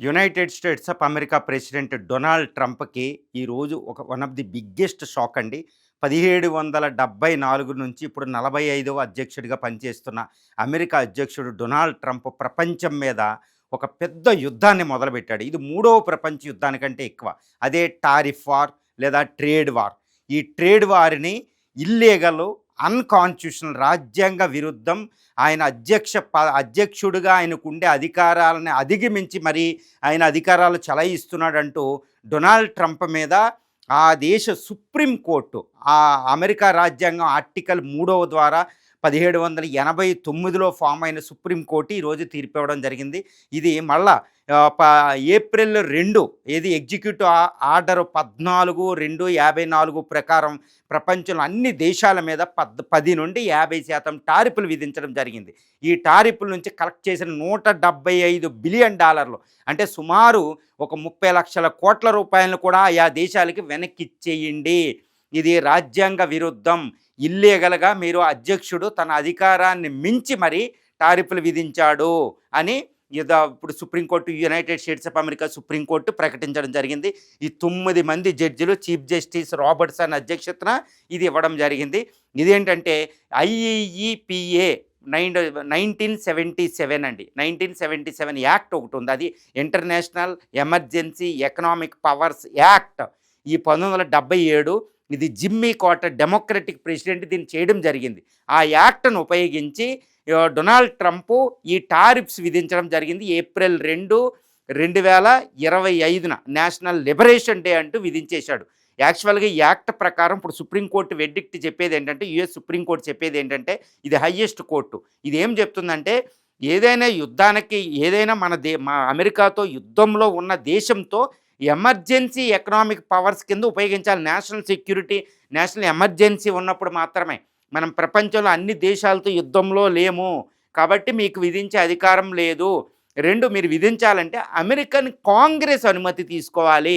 United States of America president Donald ట్రంప్‌కి ఈరోజు one of the biggest shock అండి. 1774 నుంచి ఇప్పుడు 45వ అధ్యక్షుడిగా పనిచేస్తున్న అమెరికా అధ్యక్షుడు డొనాల్డ్ ట్రంప్ ప్రపంచం మీద ఒక పెద్ద యుద్ధాన్ని మొదలుపెట్టాడు. ఇది మూడవ ప్రపంచ యుద్ధానికంటే ఎక్కువ. అదే టారిఫ్ వార్ లేదా ట్రేడ్ వార్. ఈ ట్రేడ్ వార్‌ని ఇల్లీగల్, అన్‌కాన్స్టిట్యూషనల్, రాజ్యాంగ విరుద్ధం, ఆయన అధ్యక్షుడిగా ఆయనకుండే అధికారాలను అధిగమించి మరి ఆయన అధికారాలు చలాయిస్తున్నాడంటూ డొనాల్డ్ ట్రంప్ మీద ఆ దేశ సుప్రీం కోర్టు అమెరికా రాజ్యాంగం ఆర్టికల్ 3వ ద్వారా 1789లో ఫామ్ అయిన సుప్రీం కోర్టు ఈరోజు తీర్పు ఇవ్వడం జరిగింది. ఇది మళ్ళా ఏప్రిల్ 2 ఏది ఎగ్జిక్యూటివ్ ఆర్డర్ 14/2/54 ప్రకారం ప్రపంచంలో అన్ని దేశాల మీద 10 నుండి 50% టారిఫ్లు విధించడం జరిగింది. ఈ టారిఫ్ల నుంచి కలెక్ట్ చేసిన $175 బిలియన్, అంటే సుమారు ఒక 30 లక్షల కోట్ల రూపాయలను కూడా ఆయా దేశాలకి వెనక్కిచ్చేయండి. ఇది రాజ్యాంగ విరుద్ధం, ఇల్లీగల్‌గా మీరు అధ్యక్షుడు తన అధికారాన్ని మించి మరి టారిఫ్లు విధించాడు అని ఇప్పుడు supreme court, United States of America supreme court ప్రకటించడం జరిగింది. ఈ 9 మంది జడ్జిలు, చీఫ్ జస్టిస్ రాబర్ట్సన్ అధ్యక్షతన ఇది ఇవ్వడం జరిగింది. ఇదేంటంటే IEEPA 1977 అండి. 1977 యాక్ట్ ఒకటి ఉంది. అది international emergency economic powers act. ఈ 1977 ఇది జిమ్మీ కార్టర్ డెమోక్రటిక్ ప్రెసిడెంట్ దీన్ని చేయడం జరిగింది. ఆ యాక్ట్ను ఉపయోగించి డొనాల్డ్ ట్రంప్ ఈ టారిఫ్స్ విధించడం జరిగింది. ఏప్రిల్ 2, 2025 నేషనల్ లిబరేషన్ డే అంటూ విధించేశాడు. యాక్చువల్గా ఈ యాక్ట్ ప్రకారం ఇప్పుడు సుప్రీంకోర్టు వెర్డిక్ట్ చెప్పేది ఏంటంటే, యుఎస్ సుప్రీంకోర్టు చెప్పేది ఏంటంటే, ఇది హయ్యెస్ట్ కోర్టు. ఇది ఏం చెప్తుందంటే, ఏదైనా యుద్ధానికి, ఏదైనా మా అమెరికాతో యుద్ధంలో ఉన్న దేశంతో ఎమర్జెన్సీ ఎకనామిక్ పవర్స్ కింద ఉపయోగించాలి. నేషనల్ సెక్యూరిటీ, నేషనల్ ఎమర్జెన్సీ ఉన్నప్పుడు మాత్రమే. మనం ప్రపంచంలో అన్ని దేశాలతో యుద్ధంలో లేము కాబట్టి మీకు విధించే అధికారం లేదు. 2, మీరు విధించాలంటే అమెరికన్ కాంగ్రెస్ అనుమతి తీసుకోవాలి.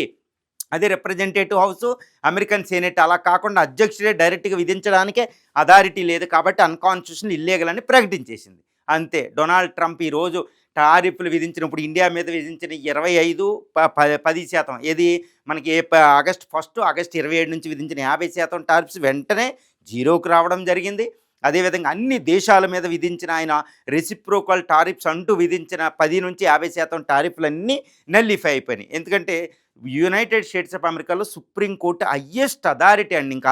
అదే రిప్రజెంటేటివ్ హౌసు, అమెరికన్ సెనేట్. అలా కాకుండా అధ్యక్షుడే డైరెక్ట్గా విధించడానికే అథారిటీ లేదు కాబట్టి అన్కాన్స్టిట్యూషనల్, ఇల్లీగల్ అని ప్రకటించేసింది. అంతే. డొనాల్డ్ ట్రంప్ ఈరోజు టారిఫ్లు విధించినప్పుడు ఇండియా మీద విధించిన 10% ఏది మనకి ఆగస్టు 1, ఆగస్టు 27 నుంచి విధించిన 50% టారిఫ్స్ వెంటనే జీరోకు రావడం జరిగింది. అదేవిధంగా అన్ని దేశాల మీద విధించిన ఆయన రెసిప్రోకల్ టారిఫ్స్ అంటూ విధించిన 10 నుంచి 50% టారిఫ్లన్నీ నల్లిఫై అయిపోయినాయి. ఎందుకంటే యునైటెడ్ స్టేట్స్ ఆఫ్ అమెరికాలో సుప్రీంకోర్టు హయ్యెస్ట్ అథారిటీ అండి. ఇంకా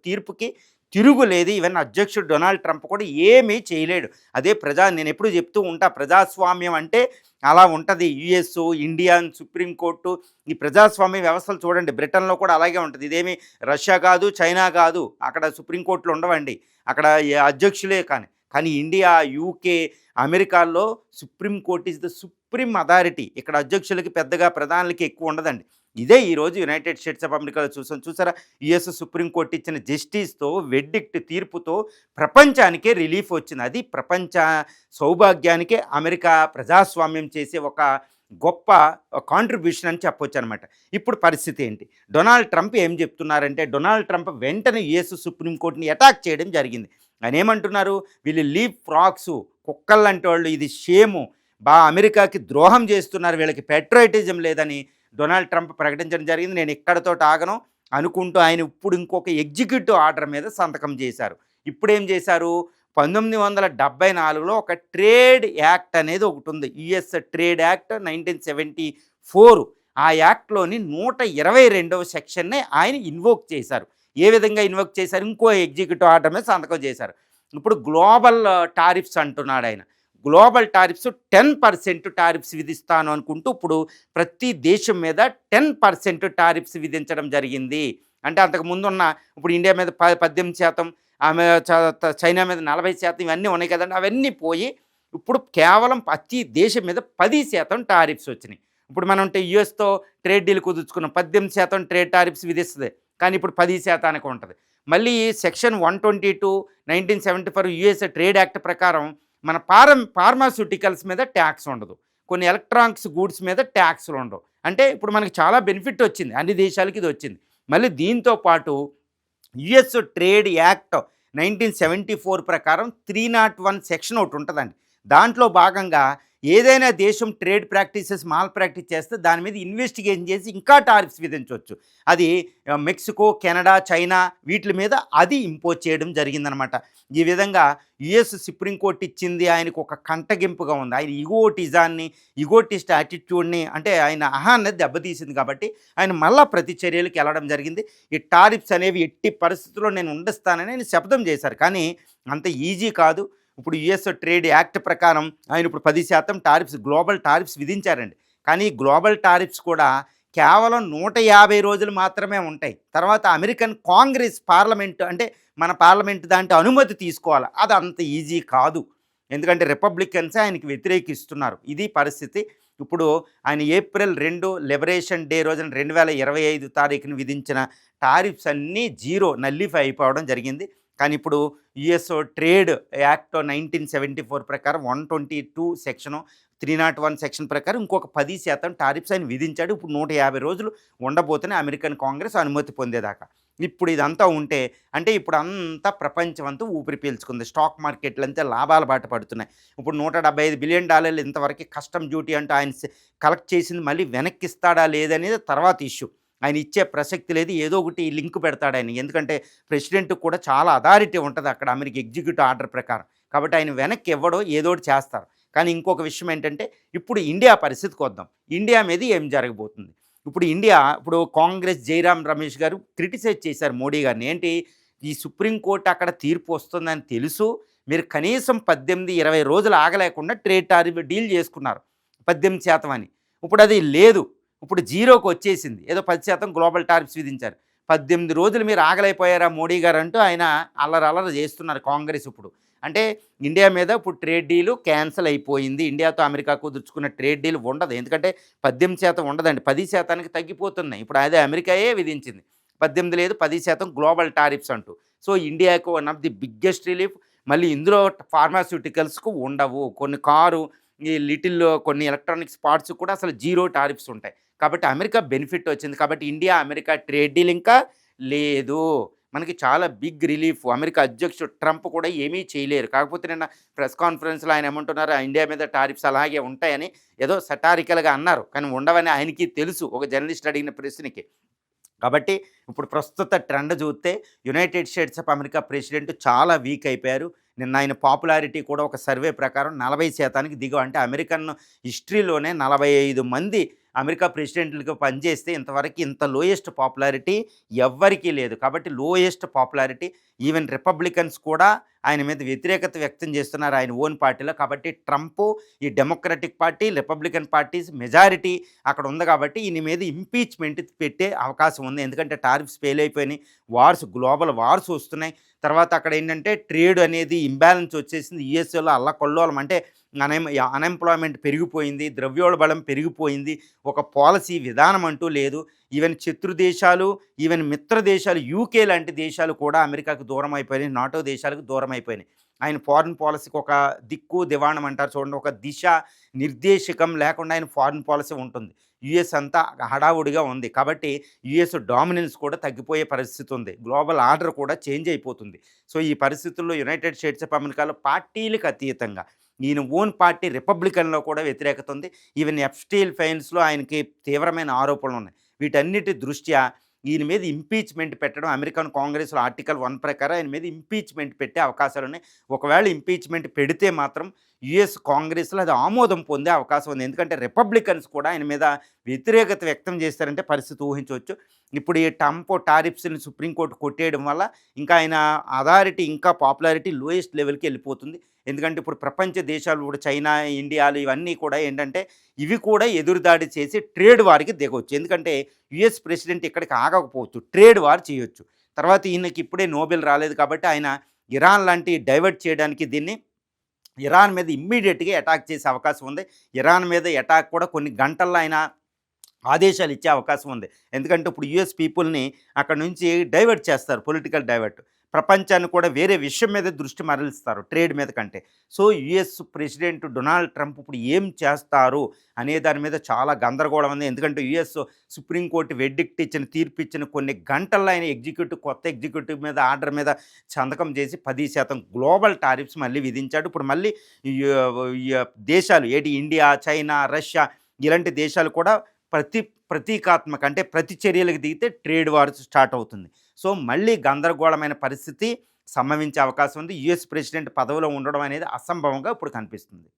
తీర్పుకి తిరుగులేదు. ఈవెన్ అధ్యక్షుడు డొనాల్డ్ ట్రంప్ కూడా ఏమీ చేయలేడు. అదే నేను ఎప్పుడు చెప్తూ ఉంటా, ప్రజాస్వామ్యం అంటే అలా ఉంటుంది. యుఎస్, ఇండియన్ సుప్రీంకోర్టు, ఈ ప్రజాస్వామ్య వ్యవస్థలు చూడండి. బ్రిటన్లో కూడా అలాగే ఉంటుంది. ఇదేమి రష్యా కాదు, చైనా కాదు. అక్కడ సుప్రీంకోర్టులు ఉండవండి, అక్కడ అధ్యక్షులే. కానీ ఇండియా, యూకే, అమెరికాలో supreme court is the supreme authority. ఇక్కడ అధ్యక్షులకి పెద్దగా, ప్రధానులకి ఎక్కువ ఉండదండి. ఇదే ఈరోజు యునైటెడ్ స్టేట్స్ ఆఫ్ అమెరికాలో చూసారా, యుఎస్ సుప్రీంకోర్టు ఇచ్చిన జస్టిస్తో, వెర్డిక్ట్ తీర్పుతో ప్రపంచానికే రిలీఫ్ వచ్చింది. అది ప్రపంచ సౌభాగ్యానికే అమెరికా ప్రజాస్వామ్యం చేసే ఒక గొప్ప కాంట్రిబ్యూషన్ అని చెప్పొచ్చు అనమాట. ఇప్పుడు పరిస్థితి ఏంటి? డొనాల్డ్ ట్రంప్ ఏం చెప్తున్నారంటే, డొనాల్డ్ ట్రంప్ వెంటనే యుఎస్ సుప్రీంకోర్టుని అటాక్ చేయడం జరిగింది. ఆయన ఏమంటున్నారు, వీళ్ళు లీవ్ ఫ్రాక్సు, కుక్కల్లాంటి వాళ్ళు, ఇది షేము, అమెరికాకి ద్రోహం చేస్తున్నారు, వీళ్ళకి పెట్రోయిటిజం లేదని డొనాల్డ్ ట్రంప్ ప్రకటించడం జరిగింది. నేను ఇక్కడతో ఆగను అనుకుంటూ ఆయన ఇప్పుడు ఇంకొక ఎగ్జిక్యూటివ్ ఆర్డర్ మీద సంతకం చేశారు. ఇప్పుడేం చేశారు, 1974లో ఒక ట్రేడ్ యాక్ట్ అనేది ఒకటి ఉంది, యుఎస్ ట్రేడ్ యాక్ట్ 1974. ఆ యాక్ట్లోని 122వ సెక్షన్ని ఆయన ఇన్వోక్ చేశారు. ఏ విధంగా ఇన్వోక్ చేశారు, ఇంకో ఎగ్జిక్యూటివ్ ఆర్డర్ మీద సంతకం చేశారు. ఇప్పుడు గ్లోబల్ టారిఫ్స్ అంటున్నాడు ఆయన. గ్లోబల్ టారిఫ్స్ 10% టారిఫ్స్ విధిస్తాను అనుకుంటూ ఇప్పుడు ప్రతి దేశం మీద 10% టారిఫ్స్ విధించడం జరిగింది. అంటే అంతకుముందున్న, ఇప్పుడు ఇండియా మీద 18%, చైనా మీద 40%, ఇవన్నీ ఉన్నాయి కదండి. అవన్నీ పోయి ఇప్పుడు కేవలం ప్రతి దేశం మీద 10% టారిఫ్స్ వచ్చినాయి. ఇప్పుడు మనం యుఎస్తో ట్రేడ్ డీల్ కుదుర్చుకున్నాం, 18% ట్రేడ్ టారిఫ్స్ విధిస్తుంది. కానీ ఇప్పుడు 10% ఉంటుంది. మళ్ళీ సెక్షన్ 122 1974 యుఎస్ ట్రేడ్ యాక్ట్ ప్రకారం మన ఫార్మాస్యూటికల్స్ మీద ట్యాక్స్ ఉండదు, కొన్ని ఎలక్ట్రానిక్స్ గూడ్స్ మీద ట్యాక్స్లు ఉండవు. అంటే ఇప్పుడు మనకి చాలా బెనిఫిట్ వచ్చింది, అన్ని దేశాలకి ఇది వచ్చింది. మళ్ళీ దీంతో పాటు యుఎస్ ట్రేడ్ యాక్ట్ 1974 ప్రకారం 301 సెక్షన్ ఒకటి ఉంటుందండి. దాంట్లో భాగంగా ఏదైనా దేశం ట్రేడ్ ప్రాక్టీసెస్ మాల్ ప్రాక్టీస్ చేస్తే దాని మీద ఇన్వెస్టిగేషన్ చేసి ఇంకా టారిఫ్స్ విధించవచ్చు. అది మెక్సికో, కెనడా, చైనా వీటి మీద అది ఇంపోజ్ చేయడం జరిగిందనమాట. ఈ విధంగా యుఎస్ సుప్రీంకోర్టు ఇచ్చింది ఆయనకు ఒక కంటగింపుగా ఉంది. ఆయన ఇగోటిస్ట్ యాటిట్యూడ్ని, అంటే ఆయన అహాన్ని దెబ్బతీసింది కాబట్టి ఆయన మళ్ళా ప్రతి చర్యలకు వెళ్ళడం జరిగింది. ఈ టారిఫ్స్ అనేవి ఎట్టి పరిస్థితుల్లో నేను ఉండస్తానని ఆయన శపథం చేశారు. కానీ అంత ఈజీ కాదు. ఇప్పుడు యుఎస్ ట్రేడ్ యాక్ట్ ప్రకారం ఆయన ఇప్పుడు 10% టారిఫ్స్, గ్లోబల్ టారిఫ్స్ విధించారండి. కానీ గ్లోబల్ టారిఫ్స్ కూడా కేవలం 150 రోజులు మాత్రమే ఉంటాయి. తర్వాత అమెరికన్ కాంగ్రెస్, పార్లమెంట్, అంటే మన పార్లమెంట్ దాంట్లో అనుమతి తీసుకోవాలి. అది అంత ఈజీ కాదు. ఎందుకంటే రిపబ్లికన్సే ఆయనకి వ్యతిరేకిస్తున్నారు. ఇది పరిస్థితి. ఇప్పుడు ఆయన ఏప్రిల్ 2 లిబరేషన్ డే రోజున 2025 తారీఖున విధించిన టారిఫ్స్ అన్నీ జీరో, నల్లిఫై అయిపోవడం జరిగింది. కానీ ఇప్పుడు యుఎస్ ట్రేడ్ యాక్ట్ 1974 ప్రకారం 122 సెక్షను, 301 సెక్షన్ ప్రకారం ఇంకొక 10% టారిఫ్స్ ఆయన విధించాడు. ఇప్పుడు 150 రోజులు ఉండబోతున్నాయి అమెరికన్ కాంగ్రెస్ అనుమతి పొందేదాకా. ఇప్పుడు ఇదంతా ఉంటే, అంటే ఇప్పుడు అంతా ప్రపంచం అంతా ఊపిరి పీల్చుకుంది. స్టాక్ మార్కెట్లు అంతా లాభాల బాట పడుతున్నాయి. ఇప్పుడు $175 బిలియన్ ఇంతవరకు కస్టమ్ డ్యూటీ అంటూ ఆయన కలెక్ట్ చేసింది మళ్ళీ వెనక్కి ఇస్తాడా లేదనేది తర్వాత ఇష్యూ. ఆయన ఇచ్చే ప్రసక్తి లేదు. ఏదో ఒకటి లింక్ పెడతాడు ఆయన. ఎందుకంటే ప్రెసిడెంట్కి కూడా చాలా అథారిటీ ఉంటుంది అక్కడ అమెరికా ఎగ్జిక్యూటివ్ ఆర్డర్ ప్రకారం. కాబట్టి ఆయన వెనక్కి ఇవ్వడో ఏదో ఒకటి చేస్తారు. కానీ ఇంకొక విషయం ఏంటంటే, ఇప్పుడు ఇండియా పరిస్థితికి వద్దాం. ఇండియా మీద ఏం జరగబోతుంది? ఇప్పుడు కాంగ్రెస్ జైరామ్ రమేష్ గారు క్రిటిసైజ్ చేశారు మోడీ గారిని. ఏంటి, ఈ సుప్రీంకోర్టు అక్కడ తీర్పు వస్తుందని తెలుసు, మీరు కనీసం 18-20 రోజులు ఆగలేకుండా ట్రేడ్ టారిఫ్ డీల్ చేసుకున్నారు 18% అని. ఇప్పుడు అది లేదు, ఇప్పుడు జీరోకి వచ్చేసింది. ఏదో 10% గ్లోబల్ టారిఫ్స్ విధించారు. 18 రోజులు మీరు ఆగలేకపోయారా మోడీ గారు అంటూ ఆయన అల్లరి చేస్తున్నారు కాంగ్రెస్. ఇప్పుడు అంటే ఇండియా మీద ఇప్పుడు ట్రేడ్ డీలు క్యాన్సిల్ అయిపోయింది. ఇండియాతో అమెరికా కుదుర్చుకున్న ట్రేడ్ డీల్ ఉండదు. ఎందుకంటే 18% ఉండదండి, 10%కి తగ్గిపోతున్నాయి. ఇప్పుడు అదే అమెరికాయే విధించింది. 18 లేదు, 10% గ్లోబల్ టారిఫ్స్ అంటూ. సో ఇండియాకు one of the biggest relief. మళ్ళీ ఇందులో ఫార్మాస్యూటికల్స్కు ఉండవు. కొన్ని కారు, ఈ కొన్ని ఎలక్ట్రానిక్స్ పార్ట్స్ కూడా అసలు జీరో టారిఫ్స్ ఉంటాయి. కాబట్టి అమెరికా బెనిఫిట్ వచ్చింది. కాబట్టి ఇండియా అమెరికా ట్రేడ్ డీల్ ఇంకా లేదు. మనకి చాలా బిగ్ రిలీఫ్. అమెరికా అధ్యక్షుడు ట్రంప్ కూడా ఏమీ చేయలేరు. కాకపోతే నిన్న ప్రెస్ కాన్ఫరెన్స్లో ఆయన ఏమంటున్నారు, ఇండియా మీద టారిఫ్స్ అలాగే ఉంటాయని ఏదో సటారికల్గా అన్నారు. కానీ ఉండవని ఆయనకి తెలుసు, ఒక జర్నలిస్ట్ అడిగిన ప్రశ్నకి. కాబట్టి ఇప్పుడు ప్రస్తుత ట్రెండ్ చూస్తే United States of America president చాలా వీక్ అయిపోయారు. నిన్న ఆయన పాపులారిటీ కూడా ఒక సర్వే ప్రకారం 40%కి దిగు. అంటే అమెరికన్ హిస్టరీలోనే 45 మంది అమెరికా ప్రెసిడెంట్లకు పనిచేస్తే ఇంతవరకు ఇంత లోయెస్ట్ పాపులారిటీ ఎవ్వరికీ లేదు. కాబట్టి లోయెస్ట్ పాపులారిటీ. ఈవెన్ రిపబ్లికన్స్ కూడా ఆయన మీద వ్యతిరేకత వ్యక్తం చేస్తున్నారు ఆయన ఓన్ పార్టీలో. కాబట్టి ట్రంప్, ఈ democratic party, Republican parties majority అక్కడ ఉంది. కాబట్టి ఈయన మీద ఇంపీచ్మెంట్ పెట్టే అవకాశం ఉంది. ఎందుకంటే టారిఫ్స్ ఫెయిల్ అయిపోయినాయి, గ్లోబల్ వార్స్ వస్తున్నాయి. తర్వాత అక్కడ ఏంటంటే ట్రేడ్ అనేది ఇంబ్యాలెన్స్ వచ్చేసింది. యుఎస్ఏలో అల్లకొల్లోలం, అంటే అన్ఎంప్లాయ్మెంట్ పెరిగిపోయింది, ద్రవ్యోల్బణం పెరిగిపోయింది, ఒక పాలసీ విధానం అంటూ లేదు. ఈవెన్ శత్రు దేశాలు, ఈవెన్ మిత్ర దేశాలు, యూకే లాంటి దేశాలు కూడా అమెరికాకు దూరం అయిపోయినాయి, నాటో దేశాలకు దూరం అయిపోయినాయి. ఆయన ఫారిన్ పాలసీకి ఒక దిక్కు దివాణం అంటారు చూడండి, ఒక దిశ నిర్దేశకం లేకుండా ఆయన ఫారిన్ పాలసీ ఉంటుంది. యుఎస్ అంతా హడావుడిగా ఉంది. కాబట్టి యుఎస్ డామినెన్స్ కూడా తగ్గిపోయే పరిస్థితి ఉంది. గ్లోబల్ ఆర్డర్ కూడా చేంజ్ అయిపోతుంది. సో ఈ పరిస్థితుల్లో యునైటెడ్ స్టేట్స్ ఆఫ్ అమెరికాలో పార్టీలకు అతీతంగా ఈయన ఓన్ పార్టీ రిపబ్లికన్లో కూడా వ్యతిరేకత ఉంది. ఈవెన్ ఎప్స్టీన్ ఫైల్స్లో ఆయనకి తీవ్రమైన ఆరోపణలు ఉన్నాయి. వీటన్నిటి దృష్ట్యా ఈయన మీద ఇంపీచ్మెంట్ పెట్టడం, అమెరికన్ కాంగ్రెస్లో ఆర్టికల్ 1 ప్రకారం ఆయన మీద ఇంపీచ్మెంట్ పెట్టే అవకాశాలు ఉన్నాయి. ఒకవేళ ఇంపీచ్మెంట్ పెడితే మాత్రం యుఎస్ కాంగ్రెస్లో అది ఆమోదం పొందే అవకాశం ఉంది. ఎందుకంటే రిపబ్లికన్స్ కూడా ఆయన మీద వ్యతిరేకత వ్యక్తం చేస్తారంటే పరిస్థితి ఊహించవచ్చు. ఇప్పుడు ఈ ట్రంప్ టారిఫ్స్ని సుప్రీంకోర్టు కొట్టేయడం వల్ల ఇంకా ఆయన అథారిటీ, ఇంకా పాపులారిటీ లోయెస్ట్ లెవెల్కి వెళ్ళిపోతుంది. ఎందుకంటే ఇప్పుడు ప్రపంచ దేశాలు, ఇప్పుడు చైనా, ఇండియాలు ఇవన్నీ కూడా ఏంటంటే ఇవి కూడా ఎదురుదాడి చేసి ట్రేడ్ వార్కి దిగవచ్చు. ఎందుకంటే యుఎస్ ప్రెసిడెంట్ ఇక్కడికి ఆగకపోవచ్చు, ట్రేడ్ వార్ చేయొచ్చు. తర్వాత ఈయనకి ఇప్పుడే నోబెల్ రాలేదు కాబట్టి ఆయన ఇరాన్ లాంటి డైవర్ట్ చేయడానికి దీన్ని ఇరాన్ మీద ఇమ్మీడియట్గా అటాక్ చేసే అవకాశం ఉంది. ఇరాన్ మీద అటాక్ కూడా కొన్ని గంటల్లో ఆయన ఆదేశాలు ఇచ్చే అవకాశం ఉంది. ఎందుకంటే ఇప్పుడు యుఎస్ పీపుల్ని అక్కడ నుంచి డైవర్ట్ చేస్తారు, పొలిటికల్ డైవర్ట్. ప్రపంచాన్ని కూడా వేరే విషయం మీద దృష్టి మరలిస్తారు ట్రేడ్ మీద కంటే. So, US president Donald Trump ఇప్పుడు ఏం చేస్తారు అనే దాని మీద చాలా గందరగోళం ఉంది. ఎందుకంటే యూఎస్ సుప్రీంకోర్టు వెర్డిక్ట్ ఇచ్చిన తీర్పు ఇచ్చిన కొన్ని గంటల్లో ఆయన కొత్త ఎగ్జిక్యూటివ్ మీద ఆర్డర్ మీద సంతకం చేసి 10% గ్లోబల్ టారిఫ్స్ మళ్ళీ విధించాడు. ఇప్పుడు మళ్ళీ దేశాలు ఇండియా, చైనా, రష్యా ఇలాంటి దేశాలు కూడా ప్రతీకాత్మక అంటే ప్రతి చర్యలకు దిగితే ట్రేడ్ వార్ స్టార్ట్ అవుతుంది. సో, మళ్ళీ గందరగోళమైన పరిస్థితి సంభవించే అవకాశం ఉంది. యూఎస్ ప్రెసిడెంట్ పదవిలో ఉండడం అనేది అసంభవంగా ఇప్పుడు కనిపిస్తుంది.